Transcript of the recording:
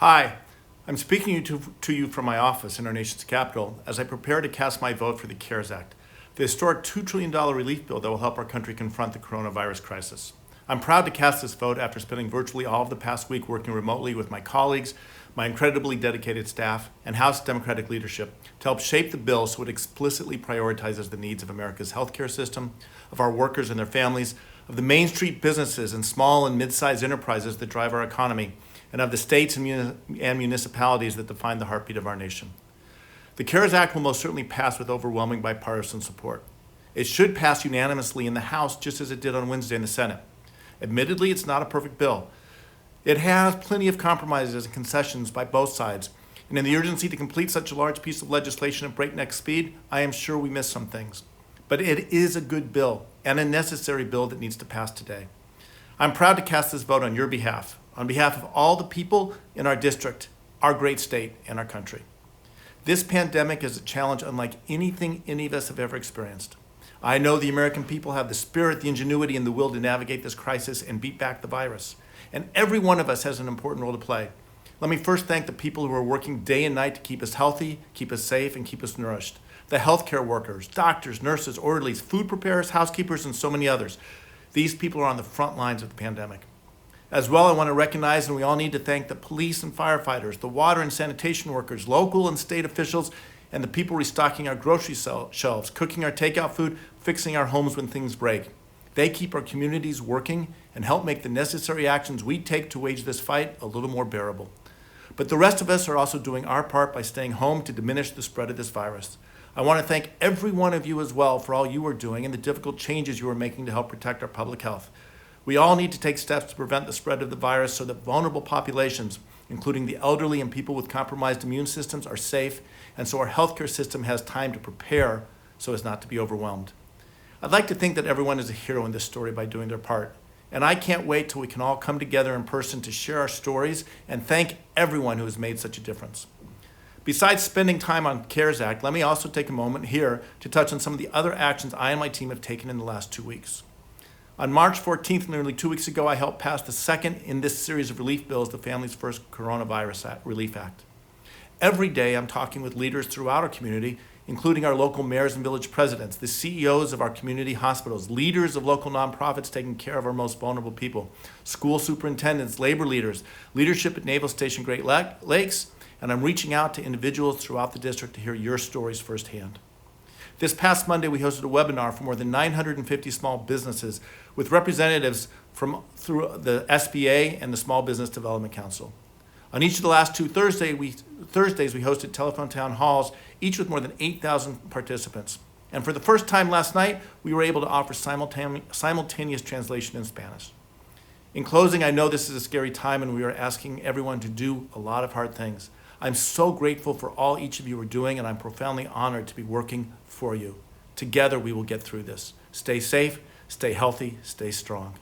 Hi, I'm speaking to you from my office in our nation's capital as I prepare to cast my vote for the CARES Act, the historic $2 trillion relief bill that will help our country confront the coronavirus crisis. I'm proud to cast this vote after spending virtually all of the past week working remotely with my colleagues, my incredibly dedicated staff, and House Democratic leadership to help shape the bill so it explicitly prioritizes the needs of America's healthcare system, of our workers and their families, of the Main Street businesses and small and mid-sized enterprises that drive our economy, and of the states and municipalities that define the heartbeat of our nation. The CARES Act will most certainly pass with overwhelming bipartisan support. It should pass unanimously in the House just as it did on Wednesday in the Senate. Admittedly, it's not a perfect bill. It has plenty of compromises and concessions by both sides, and in the urgency to complete such a large piece of legislation at breakneck speed, I am sure we missed some things. But it is a good bill and a necessary bill that needs to pass today. I'm proud to cast this vote on your behalf, on behalf of all the people in our district, our great state, and our country. This pandemic is a challenge unlike anything any of us have ever experienced. I know the American people have the spirit, the ingenuity, and the will to navigate this crisis and beat back the virus. And every one of us has an important role to play. Let me first thank the people who are working day and night to keep us healthy, keep us safe, and keep us nourished. The healthcare workers, doctors, nurses, orderlies, food preparers, housekeepers, and so many others. These people are on the front lines of the pandemic. As well, I want to recognize, and we all need to thank the police and firefighters, the water and sanitation workers, local and state officials, and the people restocking our grocery shelves, cooking our takeout food, fixing our homes when things break. They keep our communities working and help make the necessary actions we take to wage this fight a little more bearable. But the rest of us are also doing our part by staying home to diminish the spread of this virus. I want to thank every one of you as well for all you are doing and the difficult changes you are making to help protect our public health. We all need to take steps to prevent the spread of the virus so that vulnerable populations, including the elderly and people with compromised immune systems, are safe, and so our healthcare system has time to prepare so as not to be overwhelmed. I'd like to think that everyone is a hero in this story by doing their part. And I can't wait till we can all come together in person to share our stories and thank everyone who has made such a difference. Besides spending time on CARES Act, let me also take a moment here to touch on some of the other actions I and my team have taken in the last 2 weeks. On March 14th, nearly 2 weeks ago, I helped pass the second in this series of relief bills, the Family's First Coronavirus Relief Act. Every day, I'm talking with leaders throughout our community, including our local mayors and village presidents, the CEOs of our community hospitals, leaders of local nonprofits taking care of our most vulnerable people, school superintendents, labor leaders, leadership at Naval Station Great Lakes, and I'm reaching out to individuals throughout the district to hear your stories firsthand. This past Monday, we hosted a webinar for more than 950 small businesses with representatives through the SBA and the Small Business Development Council. On each of the last two Thursdays, we hosted telephone town halls, each with more than 8,000 participants. And for the first time last night, we were able to offer simultaneous translation in Spanish. In closing, I know this is a scary time and we are asking everyone to do a lot of hard things. I'm so grateful for all each of you are doing, and I'm profoundly honored to be working for you. Together, we will get through this. Stay safe, stay healthy, stay strong.